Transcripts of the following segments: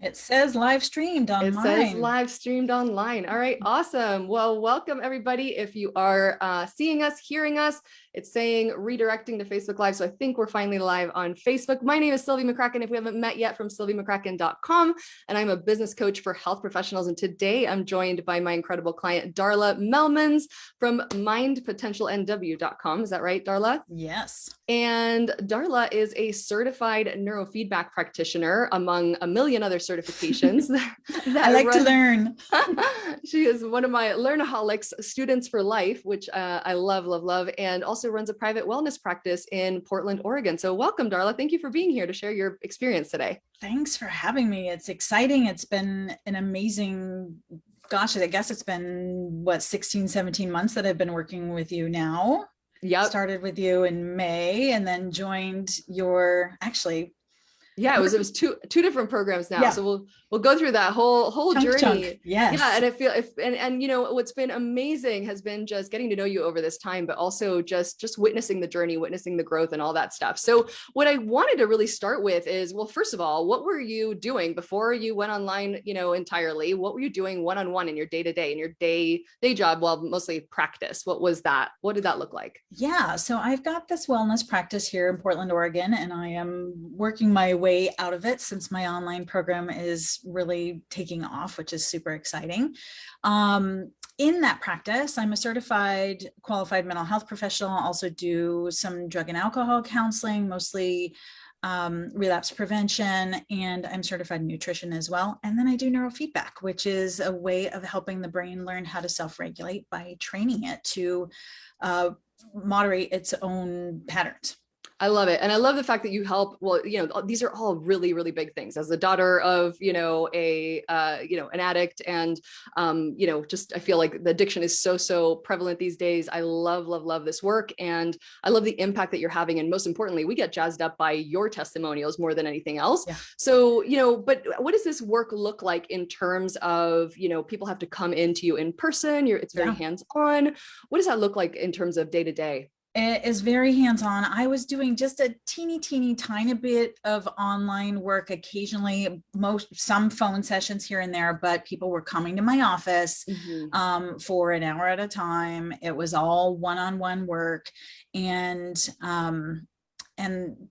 It says live streamed on It says mine. live streamed online. All right, awesome. Well, welcome everybody. If you are seeing us, hearing us, it's saying redirecting to Facebook Live. So I think we're finally live on Facebook. My name is Sylvie McCracken. If we haven't met yet, from sylviemccracken.com. And I'm a business coach for health professionals. And today I'm joined by my incredible client, Darla Melmans from mindpotentialnw.com. Is that right, Darla? Yes. And Darla is a certified neurofeedback practitioner among a million other certifications. I like to learn. She is one of my learnaholics, students for life, which I love, love, love, and also runs a private wellness practice in Portland, Oregon. So welcome, Darla. Thank you for being here to share your experience today. Thanks for having me. It's exciting. It's been an amazing, gosh, I guess it's been 16, 17 months that I've been working with you now. Yep. Started with you in May and then joined your, actually. Yeah, it was two different programs now. Yeah. So we'll go through that whole journey. Yes. Yeah. And I feel and you know, what's been amazing has been just getting to know you over this time, but also just witnessing the journey, witnessing the growth and all that stuff. So what I wanted to really start with is, well, first of all, what were you doing before you went online, you know, entirely? What were you doing one-on-one in your day-to-day, in your day job? Well, mostly practice. What was that? What did that look like? Yeah. So I've got this wellness practice here in Portland, Oregon, and I am working my way out of it since my online program is really taking off, which is super exciting. In that practice, I'm a certified qualified mental health professional. I also do some drug and alcohol counseling, mostly relapse prevention, and I'm certified in nutrition as well. And then I do neurofeedback, which is a way of helping the brain learn how to self-regulate by training it to moderate its own patterns. I love it. And I love the fact that you help, well, you know, these are all really, really big things. As the daughter of, you know, an addict and, you know, just, I feel like the addiction is so prevalent these days. I love this work. And I love the impact that you're having. And most importantly, we get jazzed up by your testimonials more than anything else. Yeah. So, you know, but what does this work look like in terms of, you know, people have to come into you in person, it's very hands-on. What does that look like in terms of day to day? It is very hands-on. I was doing just a teeny tiny bit of online work occasionally, some phone sessions here and there, but people were coming to my office for an hour at a time. It was all one-on-one work. And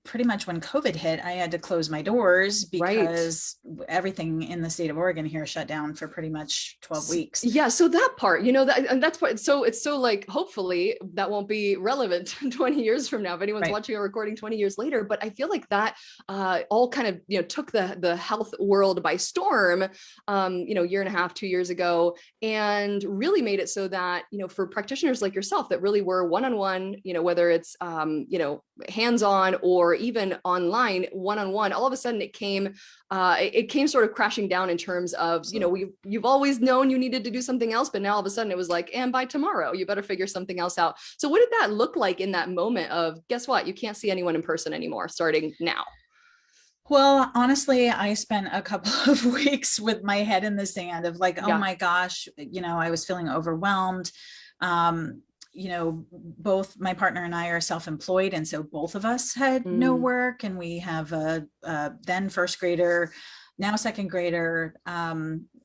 pretty much when COVID hit, I had to close my doors because everything in the state of Oregon here shut down for pretty much 12 weeks. Yeah. So that part, you know, that's what, so it's so like, hopefully that won't be relevant 20 years from now if anyone's watching a recording 20 years later. But I feel like that all kind of, you know, took the health world by storm, you know, year and a half, 2 years ago, and really made it so that, you know, for practitioners like yourself that really were one-on-one, you know, whether it's, you know, hands-on or even online one-on-one, all of a sudden it came sort of crashing down in terms of, you know, you've always known you needed to do something else, but now all of a sudden it was like, and by tomorrow you better figure something else out. So what did that look like in that moment of, guess what, you can't see anyone in person anymore starting now? Well, honestly, I spent a couple of weeks with my head in the sand of like, oh my gosh, you know, I was feeling overwhelmed. You know, both my partner and I are self-employed. And so both of us had no work, and we have a then first grader, now second grader,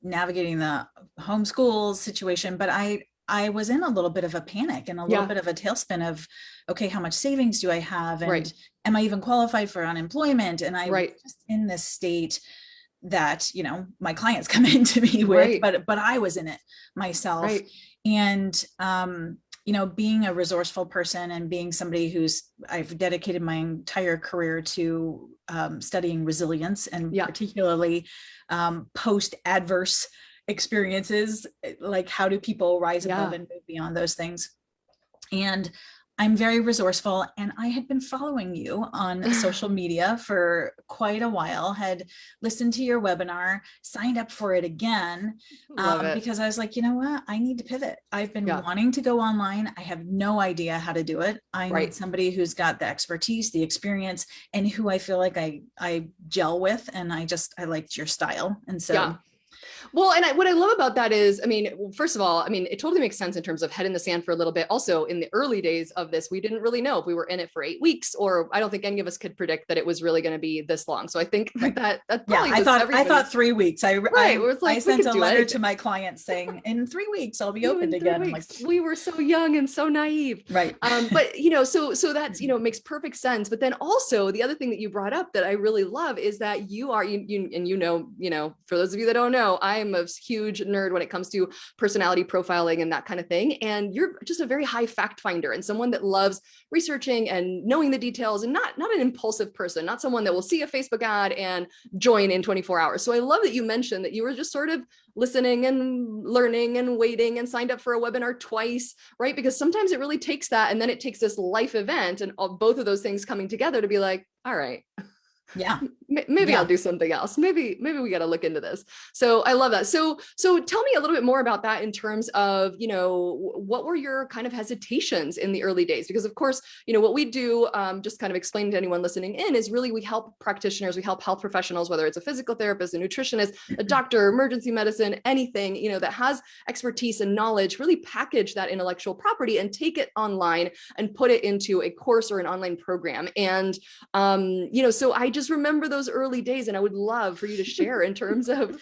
navigating the homeschool situation. But I was in a little bit of a panic and a little bit of a tailspin of, okay, how much savings do I have? And am I even qualified for unemployment? And I was just in this state that, you know, my clients come into me with, but I was in it myself. And, you know, being a resourceful person and being somebody I've dedicated my entire career to studying resilience, and particularly post-adverse experiences, like how do people rise above and move beyond those things. And I'm very resourceful, and I had been following you on social media for quite a while, had listened to your webinar, signed up for it again, because I was like, you know what, I need to pivot. I've been wanting to go online. I have no idea how to do it. I need somebody who's got the expertise, the experience, and who I feel like I gel with. And I liked your style. And so Well, and what I love about that is, I mean, first of all, I mean, it totally makes sense in terms of head in the sand for a little bit. Also, in the early days of this, we didn't really know if we were in it for 8 weeks, or I don't think any of us could predict that it was really going to be this long. So I think that probably I thought 3 weeks. Right. It's like, I sent a letter to my clients saying in 3 weeks I'll be open again. Like, we were so young and so naive. Right. But so that's, it makes perfect sense. But then also the other thing that you brought up that I really love is that you are, for those of you that don't know, I'm a huge nerd when it comes to personality profiling and that kind of thing. And you're just a very high fact finder and someone that loves researching and knowing the details, and not an impulsive person, not someone that will see a Facebook ad and join in 24 hours. So I love that you mentioned that you were just sort of listening and learning and waiting and signed up for a webinar twice, right? Because sometimes it really takes that, and then it takes this life event and both of those things coming together to be like, all right, yeah, maybe I'll do something else. Maybe we got to look into this. So I love that. So tell me a little bit more about that in terms of, what were your kind of hesitations in the early days? Because of course, what we do, just kind of explain to anyone listening in, is really we help practitioners, we help health professionals, whether it's a physical therapist, a nutritionist, a doctor, emergency medicine, anything, that has expertise and knowledge, really package that intellectual property and take it online and put it into a course or an online program. And, so I just remember those early days, and I would love for you to share in terms of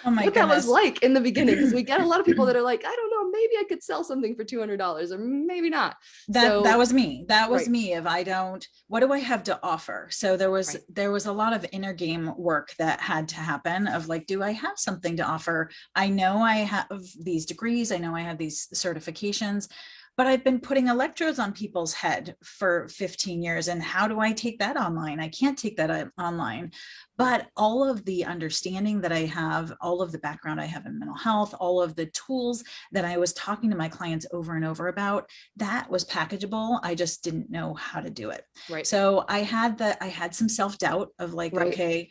what that was like in the beginning, because we get a lot of people that are like, I don't know, maybe I could sell something for $200 or maybe not. That was me. That was me. If I don't, what do I have to offer? So there was a lot of inner game work that had to happen of like, do I have something to offer? I know I have these degrees. I know I have these certifications, but I've been putting electrodes on people's head for 15 years. And how do I take that online? I can't take that online. But all of the understanding that I have, all of the background I have in mental health, all of the tools that I was talking to my clients over and over about, that was packageable. I just didn't know how to do it. Right. So I had some self-doubt of like, okay,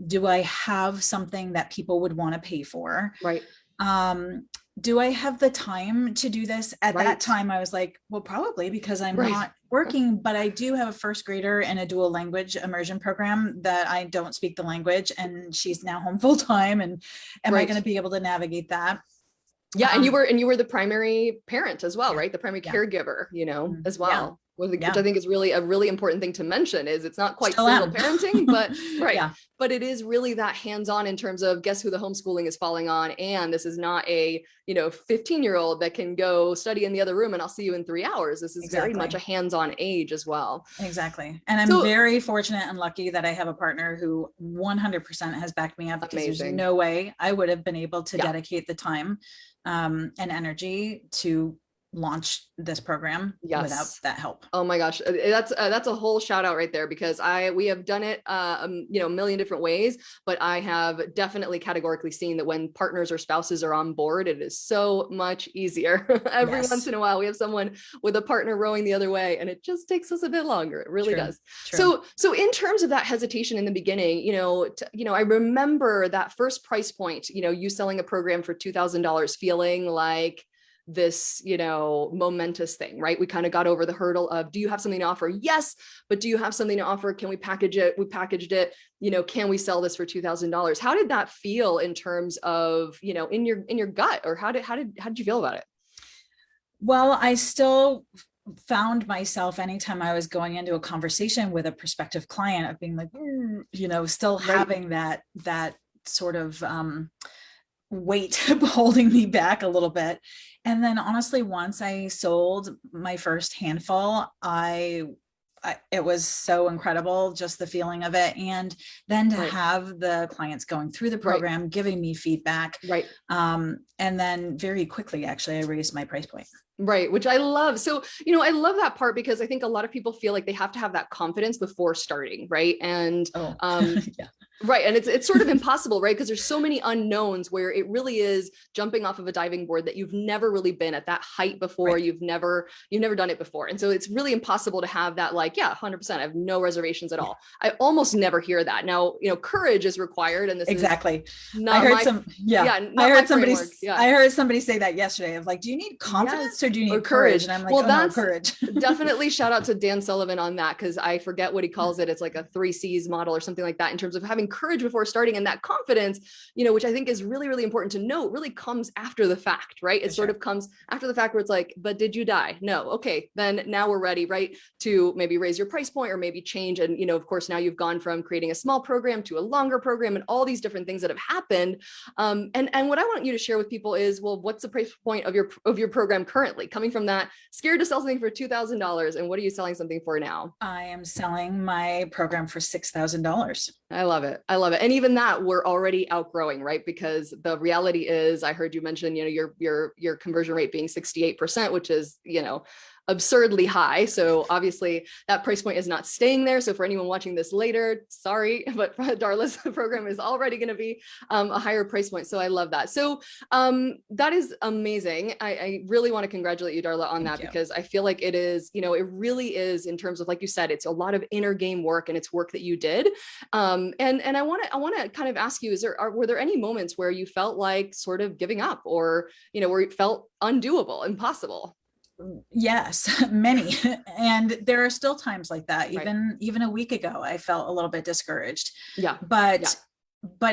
do I have something that people would want to pay for? Right. Do I have the time to do this? At that time, I was like, well, probably, because I'm not working, but I do have a first grader in a dual language immersion program that I don't speak the language, and she's now home full time. And am I going to be able to navigate that? Yeah. And you were the primary parent as well, right? The primary caregiver, as well. Which I think is really a really important thing to mention. Is it's not quite single parenting, but but it is really that hands-on in terms of guess who the homeschooling is falling on. And this is not a 15-year-old that can go study in the other room and I'll see you in 3 hours. This is very much a hands-on age as well. Exactly. And I'm very fortunate and lucky that I have a partner who 100% has backed me up, because there's no way I would have been able to dedicate the time and energy to launch this program without that help. Oh my gosh, that's a whole shout out right there, because we have done it a million different ways, but I have definitely categorically seen that when partners or spouses are on board, it is so much easier. Every once in a while we have someone with a partner rowing the other way, and it just takes us a bit longer. It really does. So in terms of that hesitation in the beginning, I remember that first price point, you selling a program for $2,000 feeling like this, momentous thing, right? We kind of got over the hurdle of, do you have something to offer? Yes, but do you have something to offer? Can we package it? We packaged it. Can we sell this for $2,000? How did that feel in terms of, in your gut, or how did you feel about it? Well, I still found myself anytime I was going into a conversation with a prospective client of being like, still having that sort of weight holding me back a little bit. And then honestly, once I sold my first handful, it was so incredible, just the feeling of it. And then to have the clients going through the program, giving me feedback. And then very quickly, actually, I raised my price point. Right. Which I love. So, I love that part, because I think a lot of people feel like they have to have that confidence before starting. Right. And, right. And it's sort of impossible, right? Because there's so many unknowns where it really is jumping off of a diving board that you've never really been at that height before. You've never done it before. And so it's really impossible to have that, like, 100%. I have no reservations at all. I almost never hear that. Now, courage is required. And this is not I heard somebody say that yesterday of like, do you need confidence or do you need courage? And I'm like, that's courage. Definitely shout out to Dan Sullivan on that, because I forget what he calls it. It's like a 3 C's model or something like that, in terms of having courage before starting, and that confidence, which I think is really, really important to note, really comes after the fact, right? It sort of comes after the fact where it's like, but did you die? No. Okay. Then now we're ready, right, to maybe raise your price point or maybe change. And, of course, now you've gone from creating a small program to a longer program and all these different things that have happened. And what I want you to share with people is, well, what's the price point of your program currently, coming from that scared to sell something for $2,000, and what are you selling something for now? I am selling my program for $6,000. I love it. I love it. And even that we're already outgrowing, right? Because the reality is, I heard you mention, your conversion rate being 68%, which is, absurdly high. So obviously that price point is not staying there. So for anyone watching this later, sorry, but Darla's program is already going to be a higher price point. So I love that. So that is amazing. I really want to congratulate you, Darla, on that, because I feel like it is, it really is, in terms of, like you said, it's a lot of inner game work, and it's work that you did. And I want to kind of ask you, were there any moments where you felt like sort of giving up, or, where it felt undoable, impossible? Yes, many. And there are still times like that. Even a week ago, I felt a little bit discouraged. Yeah. But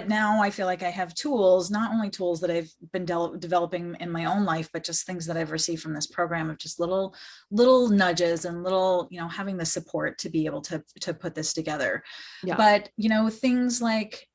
now I feel like I have tools, not only tools that I've been developing in my own life, but just things that I've received from this program, of just little nudges and little, having the support to be able to put this together. Yeah. But, things like,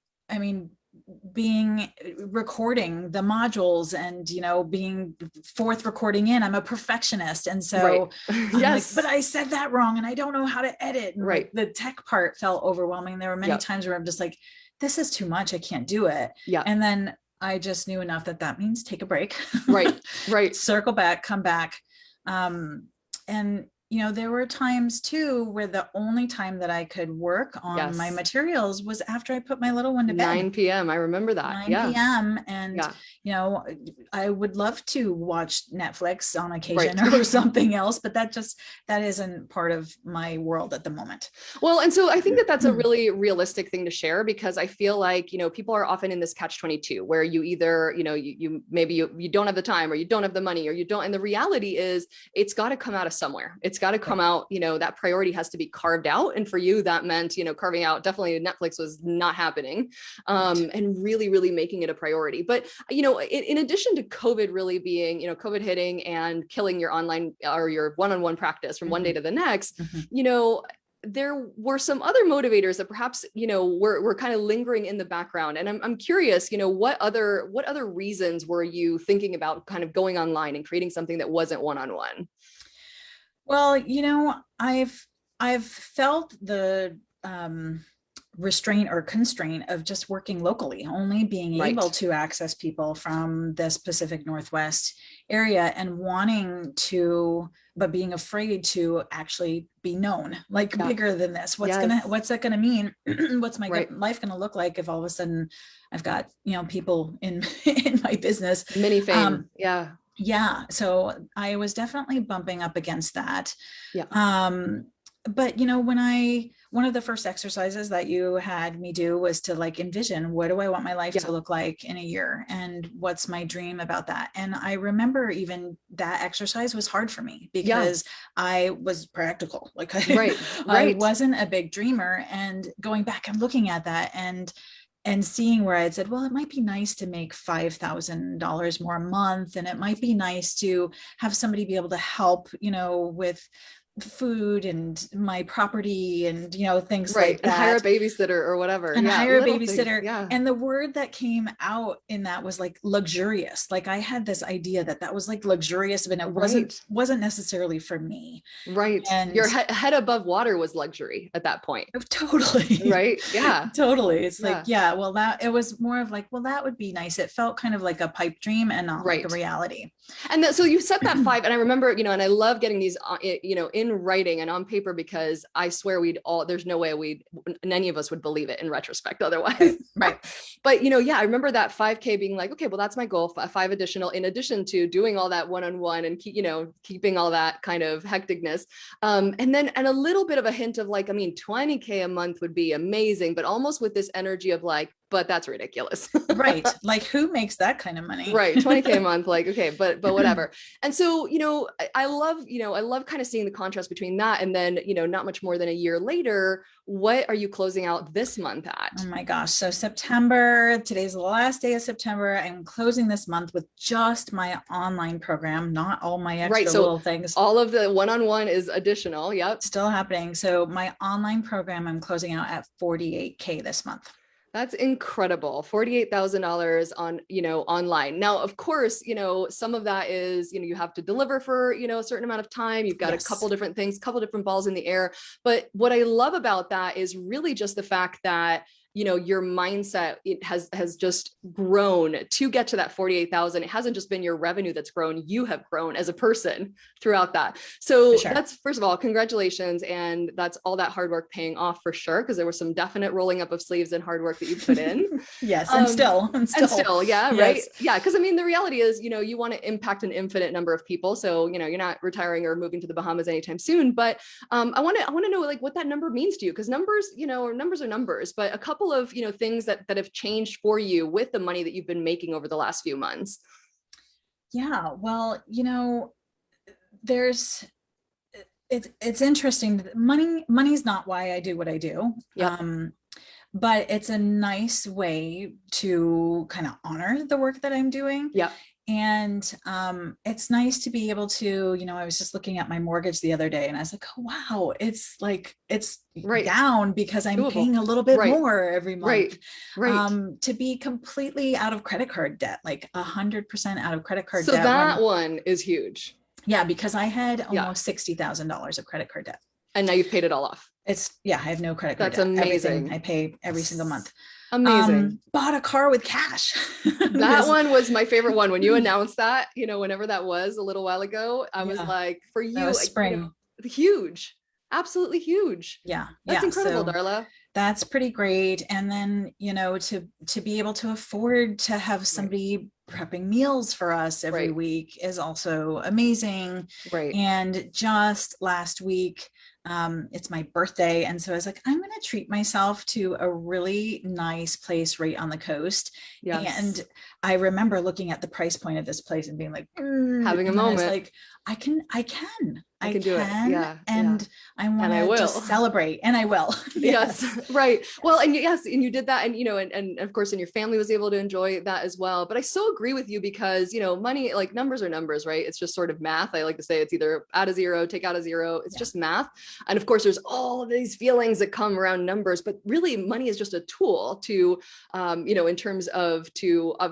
recording the modules and, being fourth recording in, I'm a perfectionist. And so, yes, but I said that wrong and I don't know how to edit. And the tech part felt overwhelming. There were many times where I'm just like, this is too much. I can't do it. Yeah. And then I just knew enough that means take a break. Right. Circle back, come back. And there were times too where the only time that I could work on my materials was after I put my little one to bed. 9 p.m. I remember that. 9 p.m. And, I would love to watch Netflix on occasion or something else, but that isn't part of my world at the moment. Well, and so I think that that's a really realistic thing to share, because I feel like, people are often in this catch-22 where you either, you maybe you don't have the time, or you don't have the money, or you don't. And the reality is, it's got to come out of somewhere. It's got to come out, that priority has to be carved out. And for you, that meant, carving out, definitely Netflix was not happening, and really, really making it a priority. But, in addition to COVID really being, COVID hitting and killing your online or your one-on-one practice from one day to the next, there were some other motivators that perhaps, were kind of lingering in the background. And I'm curious, what other reasons were you thinking about kind of going online and creating something that wasn't one-on-one? Well, I've felt the restraint or constraint of just working locally, only being able to access people from this Pacific Northwest area, and but being afraid to actually be known, like bigger than this. What's that gonna mean? What's my life gonna look like if all of a sudden I've got, people in my business? Mini fame. Yeah. So I was definitely bumping up against that. Yeah. But one of the first exercises that you had me do was to envision, what do I want my life to look like in a year? And what's my dream about that? And I remember even that exercise was hard for me, because I was practical. I wasn't a big dreamer, and going back and looking at that and seeing where I had said, well, it might be nice to make $5,000 more a month. And it might be nice to have somebody be able to help, with food and my property and things like that, and hire a babysitter or whatever, and hire a babysitter. And the word that came out in that was luxurious. I had this idea that was luxurious, but it wasn't necessarily for me. And your head above water was luxury at that point. Totally. Right. Yeah. Totally. It's well, that it was more of well, that would be nice. It felt kind of like a pipe dream and not like a reality. And so you set that 5, and I remember, and I love getting these, in writing and on paper, because I swear there's no way any of us would believe it in retrospect otherwise. Right. But, I remember that 5K being okay, well, that's my goal, 5 additional, in addition to doing all that one-on-one and keeping all that kind of hecticness. And a little bit of a hint of 20K a month would be amazing, but almost with this energy of but that's ridiculous. Right. Like who makes that kind of money? Right. 20K a month. Like, okay, but whatever. And so, I love, I love kind of seeing the contrast between that. And then, not much more than a year later, what are you closing out this month at? Oh my gosh. So September, today's the last day of September. I'm closing this month with just my online program, not all my extra little things. All of the one-on-one is additional. Yep. Still happening. So my online program, I'm closing out at 48K this month. That's incredible. $48,000 on, online. Now, of course, some of that is, you have to deliver for, a certain amount of time. You've got a couple different things, couple different balls in the air. But what I love about that is really just the fact that your mindset, it has just grown to get to that 48,000. It hasn't just been your revenue that's grown. You have grown as a person throughout that. So that's, first of all, congratulations. And that's all that hard work paying off for sure. Cause there was some definite rolling up of sleeves and hard work that you put in. Yes. And still. Yeah. Yes. Right. Yeah. Cause I mean, the reality is, you want to impact an infinite number of people. So, you're not retiring or moving to the Bahamas anytime soon, but I want to know like what that number means to you. Cause numbers, numbers are numbers, but a couple of, things that have changed for you with the money that you've been making over the last few months. Yeah, well, it's interesting. Money's not why I do what I do. Yep. But it's a nice way to kind of honor the work that I'm doing. Yeah. And it's nice to be able to, I was just looking at my mortgage the other day and I was like, oh, wow, it's down because I'm paying a little bit more every month. Right. To be completely out of credit card debt, like 100% out of credit card debt. So that one is huge. Yeah, because I had almost $60,000 of credit card debt. And now you've paid it all off. I have no credit card. That's debt. Amazing. Everything I pay every single month. Amazing. Bought a car with cash. That one was my favorite one. When you announced that, whenever that was a little while ago, I was like, for you, that was spring. Huge, absolutely huge. Yeah. That's incredible, Darla. That's pretty great. And then, to be able to afford to have somebody prepping meals for us every week is also amazing. Right. And just last week, it's my birthday. And so I was like, I'm going to treat myself to a really nice place right on the coast. Yes. And I remember looking at the price point of this place and being like, having a moment. Like, I can do it. Yeah. And I want to just celebrate, and I will. Yes. Right. Well, and you did that. And, and of course, and your family was able to enjoy that as well. But I so agree with you because, money, like numbers are numbers, right? It's just sort of math. I like to say it's either add a zero, take out a zero. It's just math. And of course, there's all of these feelings that come around numbers, but really money is just a tool to, in terms of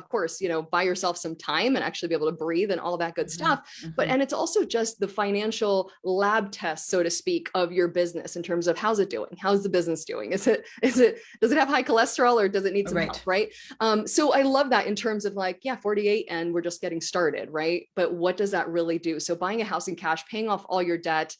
course, buy yourself some time and actually be able to breathe and all of that good stuff. But, and it's also just the financial lab test, so to speak, of your business in terms of how's it doing? How's the business doing? Does it have high cholesterol or does it need some help? Right. So I love that in terms of like, 48 and we're just getting started. Right. But what does that really do? So buying a house in cash, paying off all your debt,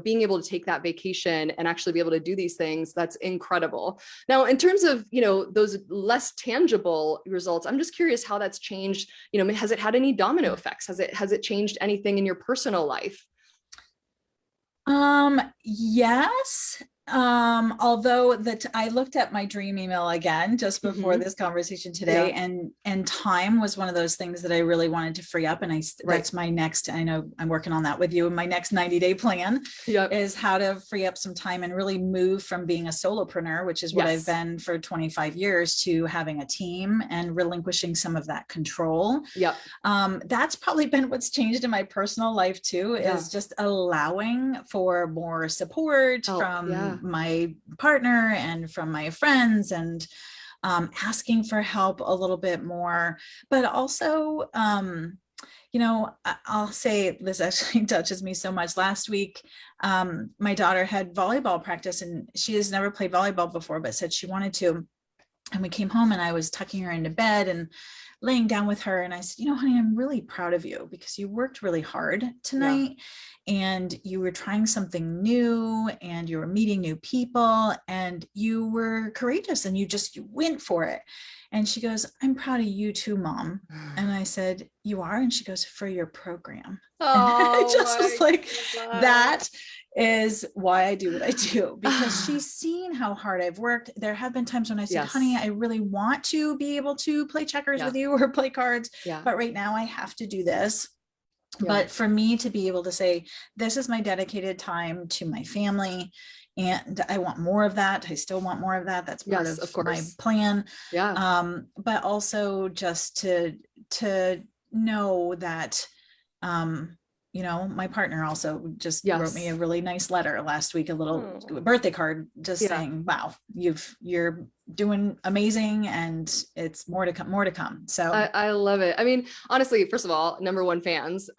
being able to take that vacation and actually be able to do these things, that's incredible. Now, in terms of, those less tangible results, I'm just curious how that's changed. Has it had any domino effects? Has it changed anything in your personal life? Yes. Although I looked at my dream email again just before this conversation today, and time was one of those things that I really wanted to free up. And that's my next, I know I'm working on that with you. My next 90-day plan is how to free up some time and really move from being a solopreneur, which is what I've been for 25 years, to having a team and relinquishing some of that control. That's probably been what's changed in my personal life too, is just allowing for more support from my partner and from my friends, and asking for help a little bit more. But also, I'll say this actually touches me so much. Last week, my daughter had volleyball practice, and she has never played volleyball before, but said she wanted to. And we came home and I was tucking her into bed and laying down with her. And I said, honey, I'm really proud of you because you worked really hard tonight. And you were trying something new, and you were meeting new people, and you were courageous, and you went for it. And she goes, I'm proud of you too, Mom. And I said, you are? And she goes, for your program. And I just was like, that is why I do what I do, because she's seen how hard I've worked. There have been times when I said, honey, I really want to be able to play checkers with you or play cards, but right now I have to do this. But for me to be able to say, this is my dedicated time to my family, and I want more of that. I still want more of that. That's part of my plan. But also just to know that, you know, my partner also just wrote me a really nice letter last week, a little birthday card, just saying, wow, you're doing amazing, and it's more to come. So I love it. I mean, honestly, first of all, #1 fans,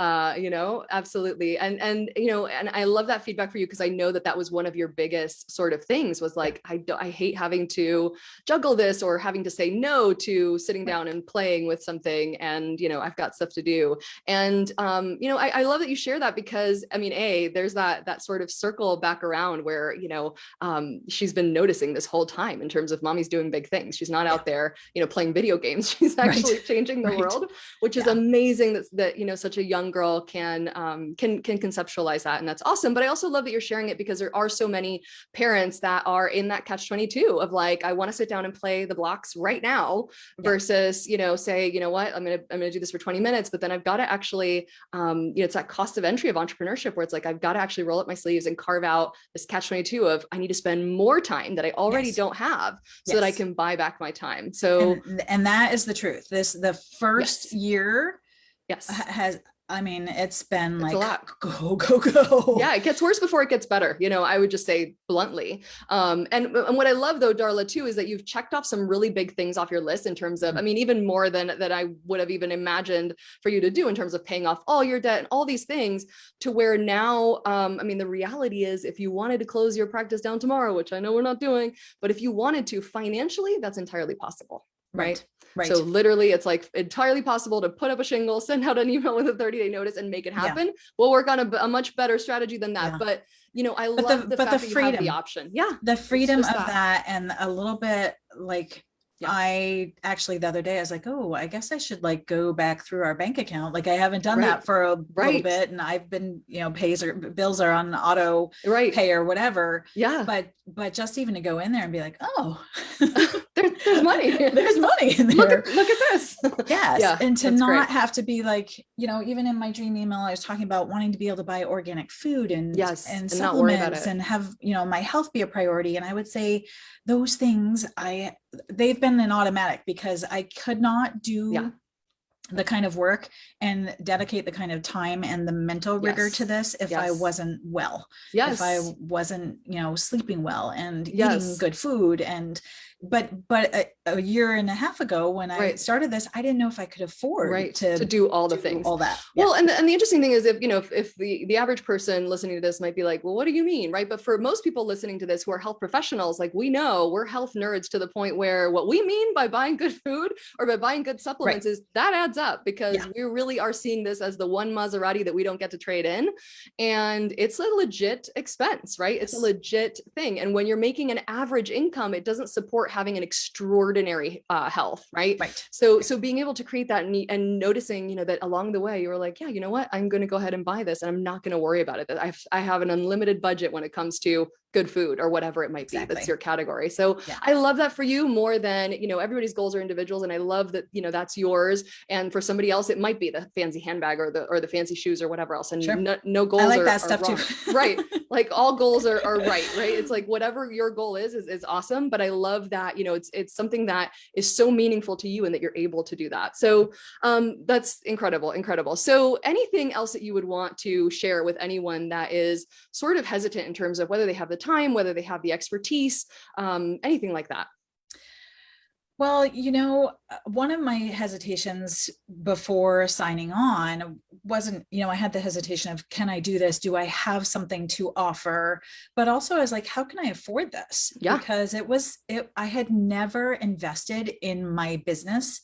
you know, absolutely. And, you know, and I love that feedback for you, because I know that was one of your biggest sort of things was like, I hate having to juggle this or having to say no to sitting down and playing with something. And, you know, I've got stuff to do. And, you know, I love that you share that, because I mean, there's that sort of circle back around where, you know, she's been noticing this whole time in terms of mommy's doing big things. She's not out there, you know, playing video games. She's actually changing the world, which is amazing that, you know, such a young girl can conceptualize that. And that's awesome. But I also love that you're sharing it, because there are so many parents that are in that catch-22 of like, I want to sit down and play the blocks right now versus, you know, say, you know what, I'm going to do this for 20 minutes, but then I've got to actually, you know, it's that cost of entry of entrepreneurship where it's like, I've got to actually roll up my sleeves and carve out this catch-22 of I need to spend more time that I already don't have so that I can buy back my time. So, and that is the truth. The first year has, I mean, it's been like, go. Yeah, it gets worse before it gets better. You know, I would just say bluntly. And what I love though, Darla, too, is that you've checked off some really big things off your list in terms of, I mean, even more than that I would have even imagined for you to do in terms of paying off all your debt and all these things, to where now, I mean, the reality is if you wanted to close your practice down tomorrow, which I know we're not doing, but if you wanted to financially, that's entirely possible. Right. So literally it's like entirely possible to put up a shingle, send out an email with a 30-day notice and make it happen. We'll work on a much better strategy than that. But, you know, I love the fact that you have the option. The freedom of that, and a little bit like, I actually, the other day, I was like, oh, I guess I should like go back through our bank account. Like I haven't done that for a little bit, and I've been, you know, bills are on auto pay or whatever. But just even to go in there and be like, oh, there's money. There's money in there. Look at this. And to not have to be like, you know, even in my dream email, I was talking about wanting to be able to buy organic food and supplements and have, you know, my health be a priority. And I would say those things, they've been an automatic, because I could not do the kind of work and dedicate the kind of time and the mental rigor to this if I wasn't well, if I wasn't, you know, sleeping well and eating good food. And but a year and a half ago when I started this, I didn't know if I could afford to do all the things, all that. Well, and the interesting thing is, if, you know, if the average person listening to this might be like, well, what do you mean? Right. But for most people listening to this who are health professionals, like we know we're health nerds to the point where what we mean by buying good food or by buying good supplements is that adds up, because we really are seeing this as the one Maserati that we don't get to trade in. And it's a legit expense, right? It's a legit thing. And when you're making an average income, it doesn't support having an extraordinary health, right? So being able to create that and noticing, you know, that along the way you were like, yeah, you know what, I'm going to go ahead and buy this and I'm not going to worry about it. I have an unlimited budget when it comes to good food or whatever it might be. That's your category. So I love that for you more than, you know, everybody's goals are individuals. And I love that, you know, that's yours. And for somebody else, it might be the fancy handbag or the fancy shoes or whatever else. And no goals I like that stuff wrong. too. Right. Like all goals are right. It's like whatever your goal is awesome. But I love that, you know, it's something that is so meaningful to you and that you're able to do that. So that's incredible. So anything else that you would want to share with anyone that is sort of hesitant in terms of whether they have the time, whether they have the expertise, anything like that? Well, you know, one of my hesitations before signing on wasn't, you know, I had the hesitation of, can I do this? Do I have something to offer? But also I was like, how can I afford this? Because I had never invested in my business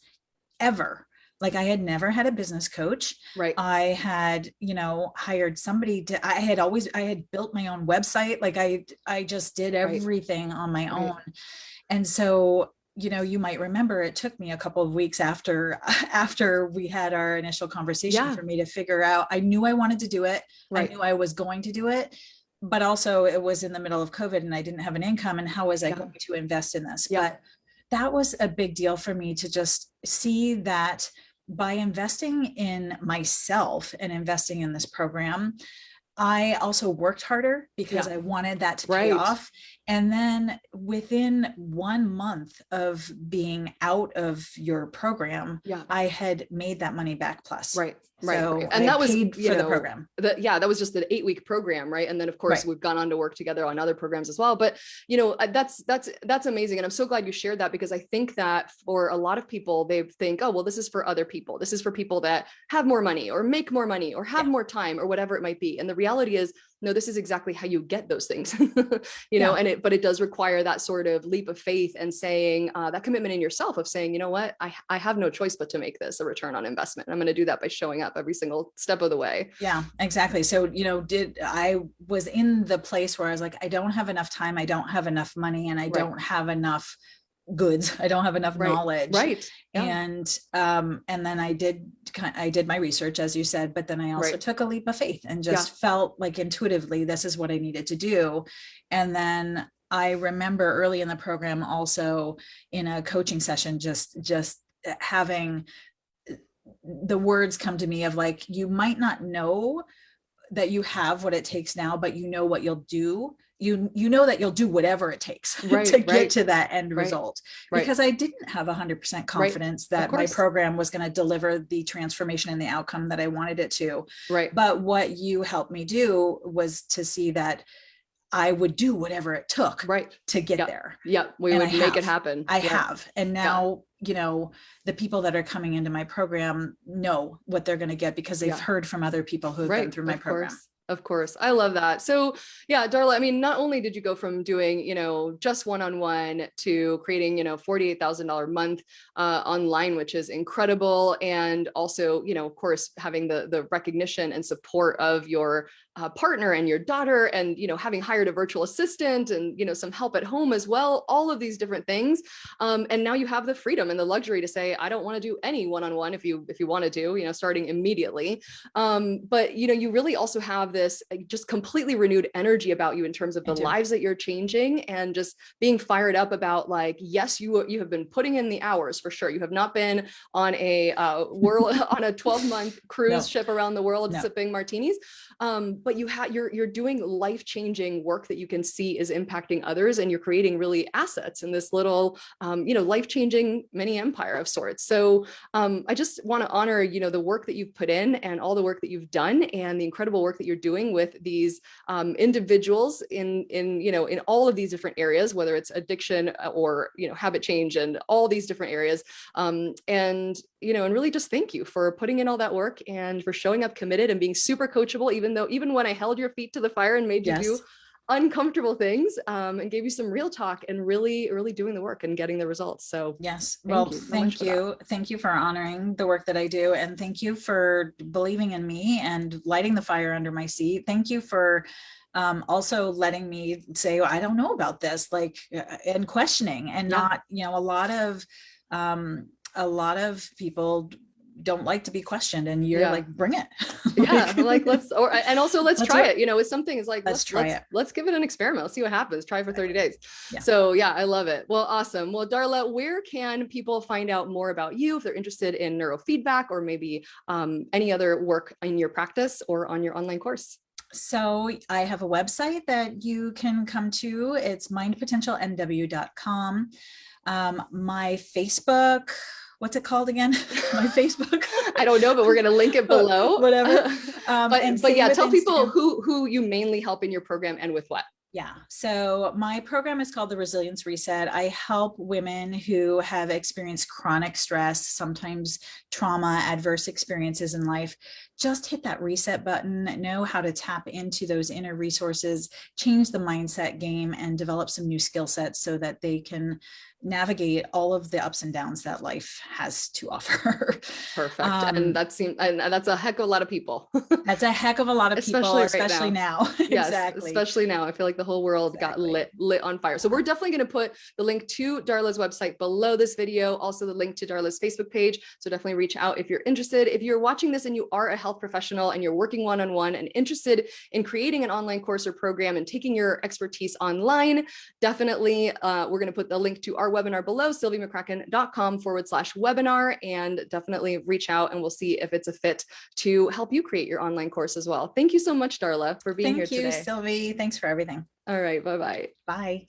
ever. Like I had never had a business coach. I had, you know, hired somebody I had built my own website. Like I just did everything on my own. And so, you know, you might remember it took me a couple of weeks after we had our initial conversation for me to figure out, I knew I wanted to do it. I knew I was going to do it, but also it was in the middle of COVID and I didn't have an income, and how was I going to invest in this? But that was a big deal for me to just see that by investing in myself and investing in this program, I also worked harder because I wanted that to pay off. And then within 1 month of being out of your program, I had made that money back plus. Right. So and that was paid for the program. That was just an 8-week program, right? And then of course we've gone on to work together on other programs as well. But that's amazing, and I'm so glad you shared that, because I think that for a lot of people, they think, oh well, this is for other people. This is for people that have more money or make more money or have more time or whatever it might be. And the reality is, no, this is exactly how you get those things, you know, but it does require that sort of leap of faith and saying that commitment in yourself of saying, you know what, I have no choice but to make this a return on investment. I'm going to do that by showing up every single step of the way. Yeah, exactly. So, you know, I was in the place where I was like, I don't have enough time. I don't have enough money, and I don't have enough goods. I don't have enough knowledge. Right. Yeah. And then I did my research, as you said, but then I also took a leap of faith and just felt like intuitively, this is what I needed to do. And then I remember early in the program, also in a coaching session, just having the words come to me of like, you might not know that you have what it takes now, but you know what you'll do. You know that you'll do whatever it takes to get to that end result, because I didn't have 100% confidence that my program was going to deliver the transformation and the outcome that I wanted it to. But what you helped me do was to see that I would do whatever it took to get there. We would make it happen. I have. And now, you know, the people that are coming into my program know what they're going to get because they've heard from other people who have been through my program. Of course. I love that. So yeah, Darla, I mean, not only did you go from doing, you know, just one-on-one to creating, you know, $48,000 a month online, which is incredible. And also, you know, of course, having the recognition and support of your partner and your daughter, and, you know, having hired a virtual assistant and, you know, some help at home as well, all of these different things. And now you have the freedom and the luxury to say, I don't want to do any one-on-one if you wanted to, you know, starting immediately. But, you know, you really also have this just completely renewed energy about you in terms of the lives that you're changing, and just being fired up about like, yes, you have been putting in the hours for sure. You have not been on a on a 12-month cruise ship around the world sipping martinis. But you're doing life-changing work that you can see is impacting others, and you're creating really assets in this little, you know, life-changing mini empire of sorts. So I just want to honor, you know, the work that you've put in and all the work that you've done, and the incredible work that you're doing with these individuals in, you know, in all of these different areas, whether it's addiction or, you know, habit change and all these different areas. And, you know, and really just thank you for putting in all that work and for showing up committed and being super coachable, even when I held your feet to the fire and made you do uncomfortable things, and gave you some real talk, and really, really doing the work and getting the results. So yes, well, thank you. Thank you for honoring the work that I do. And thank you for believing in me and lighting the fire under my seat. Thank you for also letting me say, I don't know about this, like, and questioning, and not, you know, a lot of people don't like to be questioned, and you're like, bring it. Like let's try it. You know, if something is like, let's give it an experiment. Let's see what happens. Try for 30 days. So yeah, I love it. Well, awesome. Well, Darla, where can people find out more about you if they're interested in neurofeedback, or maybe any other work in your practice or on your online course? So I have a website that you can come to. It's mindpotentialnw.com. My Facebook, what's it called again? My Facebook. I don't know, but we're going to link it below. Whatever. But yeah, tell people who you mainly help in your program and with what. Yeah. So my program is called the Resilience Reset. I help women who have experienced chronic stress, sometimes trauma, adverse experiences in life, just hit that reset button, know how to tap into those inner resources, change the mindset game, and develop some new skill sets so that they can navigate all of the ups and downs that life has to offer. Perfect. And that's a heck of a lot of people. That's a heck of a lot of people, especially now. Yes, Exactly. especially now. I feel like the whole world got lit on fire. So we're definitely going to put the link to Darla's website below this video, also the link to Darla's Facebook page. So definitely reach out if you're interested. If you're watching this and you are a health professional and you're working one-on-one and interested in creating an online course or program and taking your expertise online, definitely we're going to put the link to our webinar below, sylviemccracken.com/webinar, and definitely reach out and we'll see if it's a fit to help you create your online course as well. Thank you so much, Darla, for being here today. Thank you, Sylvie. Thanks for everything. All right. Bye-bye. Bye.